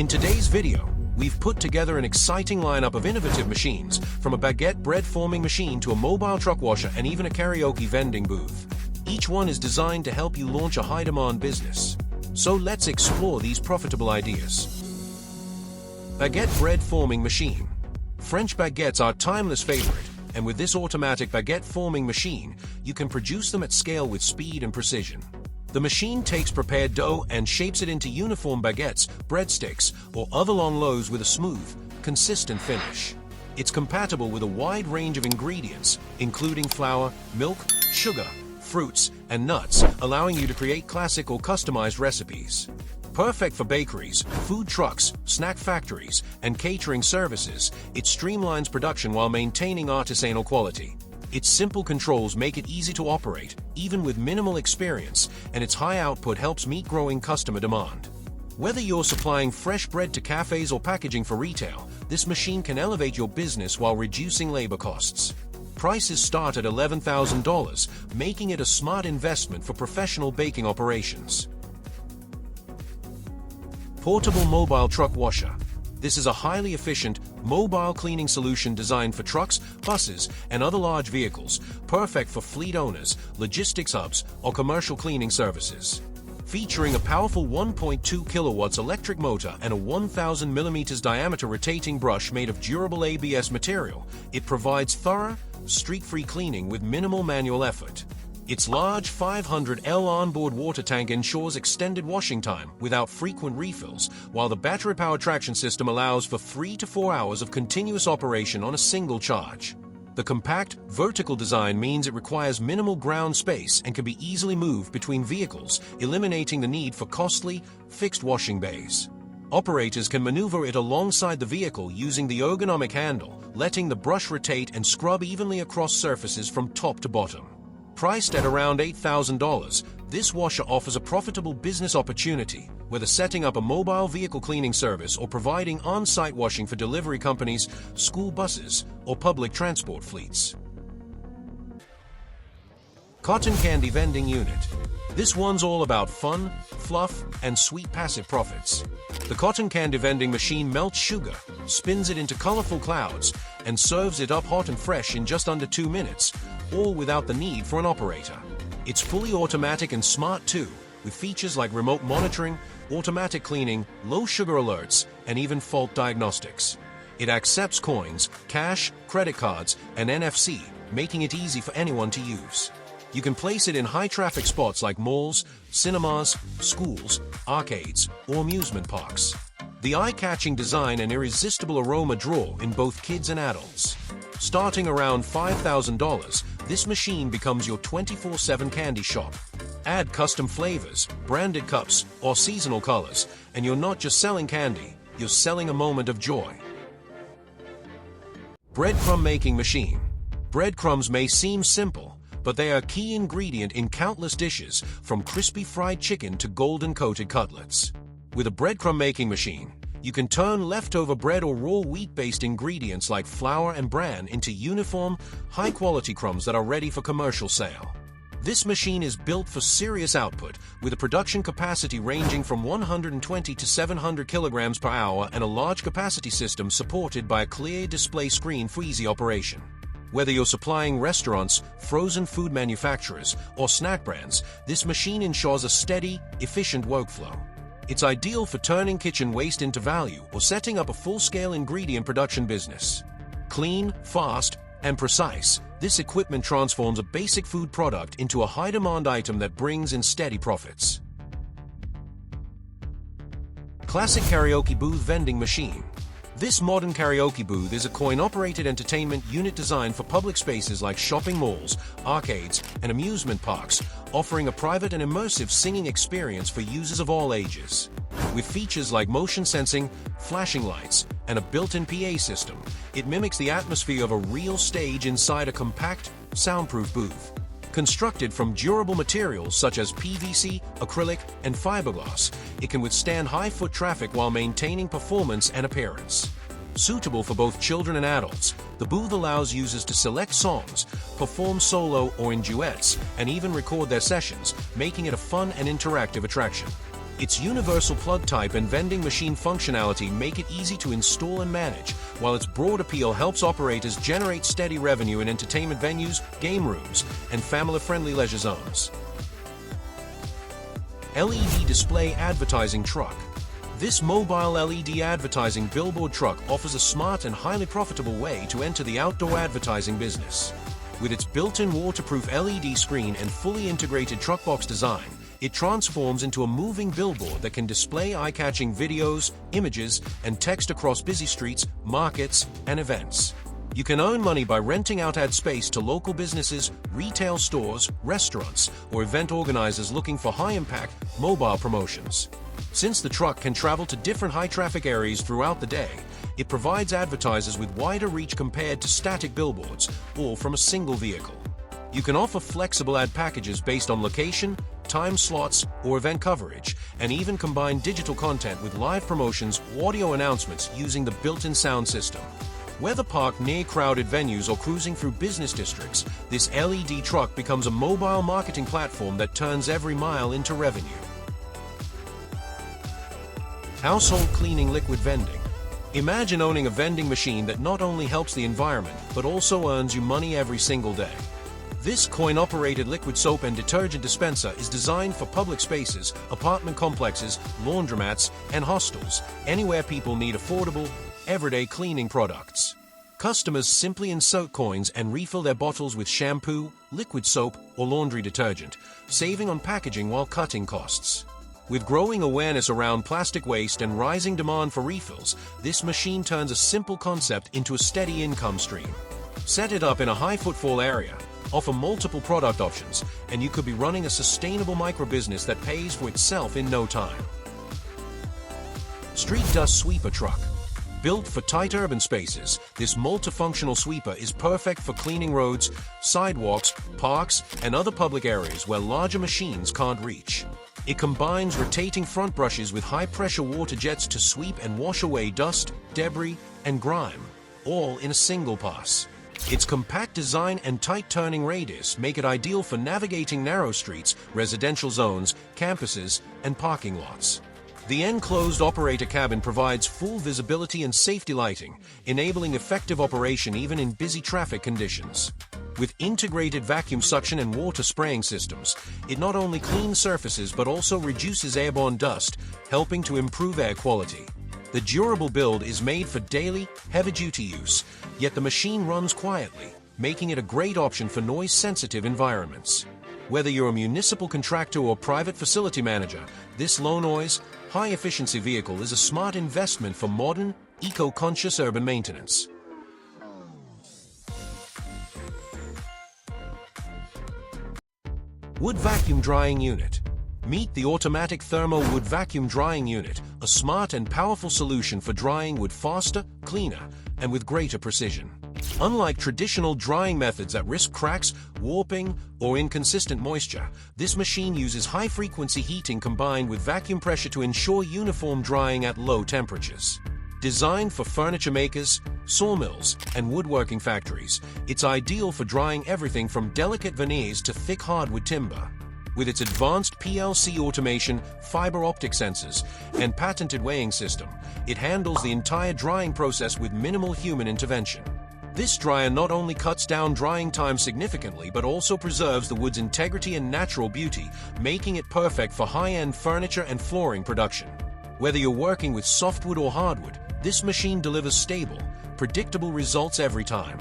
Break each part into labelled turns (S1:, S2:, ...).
S1: In today's video, we've put together an exciting lineup of innovative machines, from a baguette bread forming machine to a mobile truck washer and even a karaoke vending booth. Each one is designed to help you launch a high-demand business. So let's explore these profitable ideas. Baguette Bread Forming Machine. French baguettes are timeless favorite, and with this automatic baguette forming machine, you can produce them at scale with speed and precision. The machine takes prepared dough and shapes it into uniform baguettes, breadsticks, or other long loaves with a smooth, consistent finish. It's compatible with a wide range of ingredients, including flour, milk, sugar, fruits, and nuts, allowing you to create classic or customized recipes. Perfect for bakeries, food trucks, snack factories, and catering services, it streamlines production while maintaining artisanal quality. Its simple controls make it easy to operate, even with minimal experience, and its high output helps meet growing customer demand. Whether you're supplying fresh bread to cafes or packaging for retail, this machine can elevate your business while reducing labor costs. Prices start at $11,000, making it a smart investment for professional baking operations. Portable Mobile Truck Washer. This is a highly efficient, mobile cleaning solution designed for trucks, buses, and other large vehicles, perfect for fleet owners, logistics hubs, or commercial cleaning services. Featuring a powerful 1.2 kilowatts electric motor and a 1,000 millimeters diameter rotating brush made of durable ABS material, it provides thorough, streak-free cleaning with minimal manual effort. Its large 500L onboard water tank ensures extended washing time without frequent refills, while the battery-powered traction system allows for 3 to 4 hours of continuous operation on a single charge. The compact, vertical design means it requires minimal ground space and can be easily moved between vehicles, eliminating the need for costly, fixed washing bays. Operators can maneuver it alongside the vehicle using the ergonomic handle, letting the brush rotate and scrub evenly across surfaces from top to bottom. Priced at around $8,000, this washer offers a profitable business opportunity, whether setting up a mobile vehicle cleaning service or providing on-site washing for delivery companies, school buses, or public transport fleets. Cotton Candy Vending Unit. This one's all about fun, fluff, and sweet passive profits. The cotton candy vending machine melts sugar, spins it into colorful clouds, and serves it up hot and fresh in just under 2 minutes, all without the need for an operator. It's fully automatic and smart too, with features like remote monitoring, automatic cleaning, low sugar alerts, and even fault diagnostics. It accepts coins, cash, credit cards, and NFC, making it easy for anyone to use. You can place it in high-traffic spots like malls, cinemas, schools, arcades, or amusement parks. The eye-catching design and irresistible aroma draw in both kids and adults. Starting around $5,000, this machine becomes your 24/7 candy shop. Add custom flavors, branded cups, or seasonal colors, and you're not just selling candy, you're selling a moment of joy. Breadcrumb Making Machine. Breadcrumbs may seem simple, but they are a key ingredient in countless dishes, from crispy fried chicken to golden-coated cutlets. With a breadcrumb making machine, you can turn leftover bread or raw wheat-based ingredients like flour and bran into uniform, high-quality crumbs that are ready for commercial sale. This machine is built for serious output, with a production capacity ranging from 120 to 700 kilograms per hour and a large capacity system supported by a clear display screen for easy operation. Whether you're supplying restaurants, frozen food manufacturers, or snack brands, this machine ensures a steady, efficient workflow. It's ideal for turning kitchen waste into value or setting up a full-scale ingredient production business. Clean, fast, and precise, this equipment transforms a basic food product into a high-demand item that brings in steady profits. Classic Karaoke Booth Vending Machine. This modern karaoke booth is a coin-operated entertainment unit designed for public spaces like shopping malls, arcades, and amusement parks, offering a private and immersive singing experience for users of all ages. With features like motion sensing, flashing lights, and a built-in PA system, it mimics the atmosphere of a real stage inside a compact, soundproof booth. Constructed from durable materials such as PVC, acrylic, and fiberglass, it can withstand high foot traffic while maintaining performance and appearance. Suitable for both children and adults, the booth allows users to select songs, perform solo or in duets, and even record their sessions, making it a fun and interactive attraction. Its universal plug type and vending machine functionality make it easy to install and manage, while its broad appeal helps operators generate steady revenue in entertainment venues, game rooms, and family-friendly leisure zones. LED Display Advertising Truck. This mobile LED advertising billboard truck offers a smart and highly profitable way to enter the outdoor advertising business. With its built-in waterproof LED screen and fully integrated truck box design, it transforms into a moving billboard that can display eye-catching videos, images, and text across busy streets, markets, and events. You can earn money by renting out ad space to local businesses, retail stores, restaurants, or event organizers looking for high-impact, mobile promotions. Since the truck can travel to different high-traffic areas throughout the day, it provides advertisers with wider reach compared to static billboards, all from a single vehicle. You can offer flexible ad packages based on location, time slots, or event coverage, and even combine digital content with live promotions or audio announcements using the built-in sound system. Whether parked near crowded venues or cruising through business districts, this LED truck becomes a mobile marketing platform that turns every mile into revenue. Household cleaning liquid vending. Imagine owning a vending machine that not only helps the environment, but also earns you money every single day. This coin-operated liquid soap and detergent dispenser is designed for public spaces, apartment complexes, laundromats, and hostels, anywhere people need affordable, everyday cleaning products. Customers simply insert coins and refill their bottles with shampoo, liquid soap, or laundry detergent, saving on packaging while cutting costs. With growing awareness around plastic waste and rising demand for refills, this machine turns a simple concept into a steady income stream. Set it up in a high-footfall area, offer multiple product options, and you could be running a sustainable micro-business that pays for itself in no time. Street Dust Sweeper Truck. Built for tight urban spaces, this multifunctional sweeper is perfect for cleaning roads, sidewalks, parks, and other public areas where larger machines can't reach. It combines rotating front brushes with high-pressure water jets to sweep and wash away dust, debris, and grime, all in a single pass. Its compact design and tight turning radius make it ideal for navigating narrow streets, residential zones, campuses, and parking lots. The enclosed operator cabin provides full visibility and safety lighting, enabling effective operation even in busy traffic conditions. With integrated vacuum suction and water spraying systems, it not only cleans surfaces but also reduces airborne dust, helping to improve air quality. The durable build is made for daily, heavy-duty use, yet the machine runs quietly, making it a great option for noise-sensitive environments. Whether you're a municipal contractor or private facility manager, this low-noise, high-efficiency vehicle is a smart investment for modern, eco-conscious urban maintenance. Wood Vacuum Drying Unit. Meet the automatic thermo wood vacuum drying unit, a smart and powerful solution for drying wood faster, cleaner, and with greater precision. Unlike traditional drying methods that risk cracks, warping, or inconsistent moisture, this machine uses high-frequency heating combined with vacuum pressure to ensure uniform drying at low temperatures. Designed for furniture makers, sawmills, and woodworking factories, it's ideal for drying everything from delicate veneers to thick hardwood timber. With its advanced PLC automation, fiber optic sensors, and patented weighing system, it handles the entire drying process with minimal human intervention. This dryer not only cuts down drying time significantly, but also preserves the wood's integrity and natural beauty, making it perfect for high-end furniture and flooring production. Whether you're working with softwood or hardwood, this machine delivers stable, predictable results every time.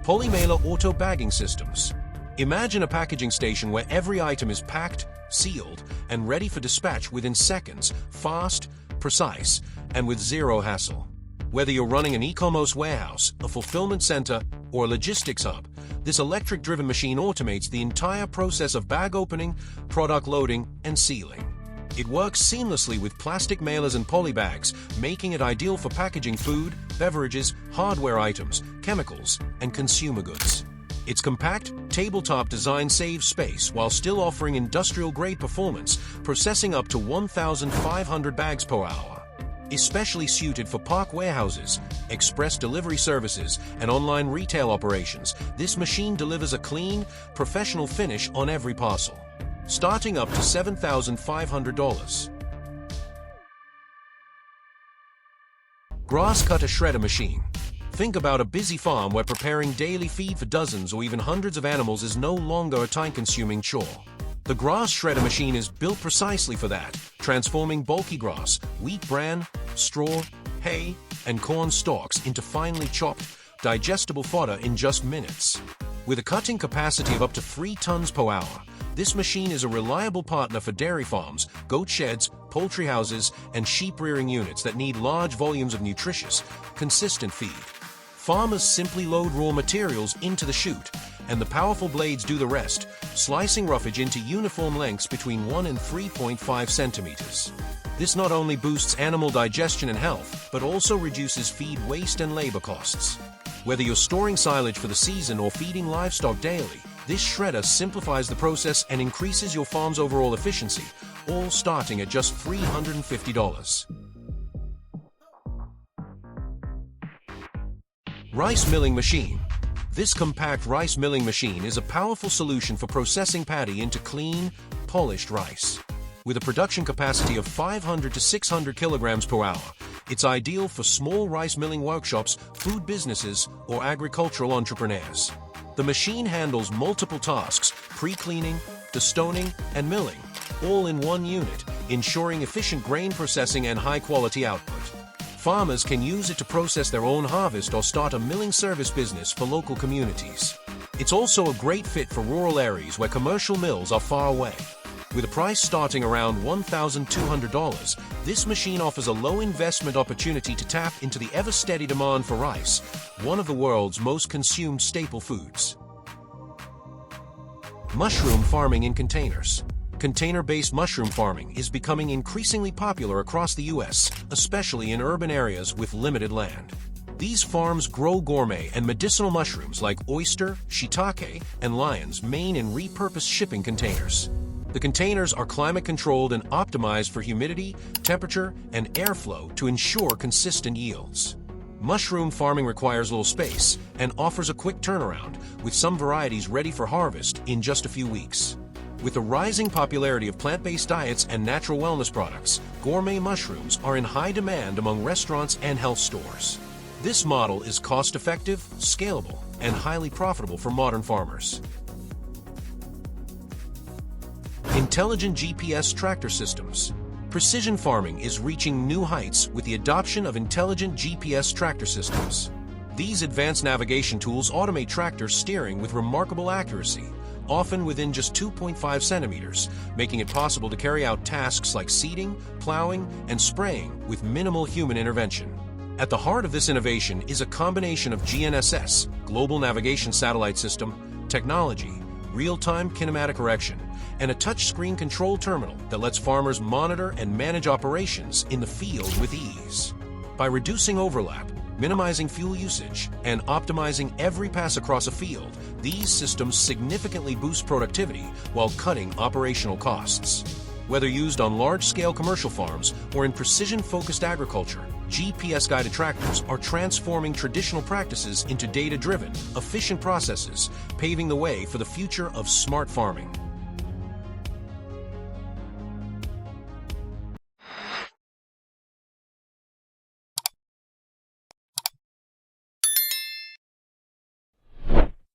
S1: Polymailer Auto Bagging Systems. Imagine a packaging station where every item is packed, sealed, and ready for dispatch within seconds, fast, precise, and with zero hassle. Whether you're running an e-commerce warehouse, a fulfillment center, or a logistics hub, this electric-driven machine automates the entire process of bag opening, product loading, and sealing. It works seamlessly with plastic mailers and poly bags, making it ideal for packaging food, beverages, hardware items, chemicals, and consumer goods. Its compact, tabletop design saves space while still offering industrial-grade performance, processing up to 1,500 bags per hour. Especially suited for park warehouses, express delivery services, and online retail operations, this machine delivers a clean, professional finish on every parcel. starting up to $7,500. Grass cutter shredder machine. Think about a busy farm where preparing daily feed for dozens or even hundreds of animals is no longer a time-consuming chore. The grass shredder machine is built precisely for that, transforming bulky grass, wheat bran, straw, hay, and corn stalks into finely chopped, digestible fodder in just minutes. With a cutting capacity of up to 3 tons per hour, this machine is a reliable partner for dairy farms, goat sheds, poultry houses, and sheep rearing units that need large volumes of nutritious, consistent feed. Farmers simply load raw materials into the chute, and the powerful blades do the rest, slicing roughage into uniform lengths between 1 and 3.5 centimeters. This not only boosts animal digestion and health, but also reduces feed waste and labor costs. Whether you're storing silage for the season or feeding livestock daily, this shredder simplifies the process and increases your farm's overall efficiency, all starting at just $350. Rice milling machine. This compact rice milling machine is a powerful solution for processing paddy into clean, polished rice. With a production capacity of 500 to 600 kilograms per hour, it's ideal for small rice milling workshops, food businesses, or agricultural entrepreneurs. The machine handles multiple tasks: pre-cleaning, destoning, and milling, all in one unit, ensuring efficient grain processing and high-quality output. Farmers can use it to process their own harvest or start a milling service business for local communities. It's also a great fit for rural areas where commercial mills are far away. With a price starting around $1,200, this machine offers a low-investment opportunity to tap into the ever-steady demand for rice, one of the world's most consumed staple foods. Mushroom farming in containers. Container-based mushroom farming is becoming increasingly popular across the U.S., especially in urban areas with limited land. These farms grow gourmet and medicinal mushrooms like oyster, shiitake, and lion's mane in repurposed shipping containers. The containers are climate-controlled and optimized for humidity, temperature, and airflow to ensure consistent yields. Mushroom farming requires little space and offers a quick turnaround, with some varieties ready for harvest in just a few weeks. With the rising popularity of plant-based diets and natural wellness products, gourmet mushrooms are in high demand among restaurants and health stores. This model is cost-effective, scalable, and highly profitable for modern farmers. Intelligent GPS tractor systems. Precision farming is reaching new heights with the adoption of intelligent GPS tractor systems. These advanced navigation tools automate tractor steering with remarkable accuracy, often within just 2.5 centimeters, making it possible to carry out tasks like seeding, plowing, and spraying with minimal human intervention. At the heart of this innovation is a combination of GNSS, Global Navigation Satellite System, technology, real-time kinematic correction, and a touchscreen control terminal that lets farmers monitor and manage operations in the field with ease. By reducing overlap, minimizing fuel usage, and optimizing every pass across a field, these systems significantly boost productivity while cutting operational costs. Whether used on large-scale commercial farms or in precision-focused agriculture, GPS-guided tractors are transforming traditional practices into data-driven, efficient processes, paving the way for the future of smart farming.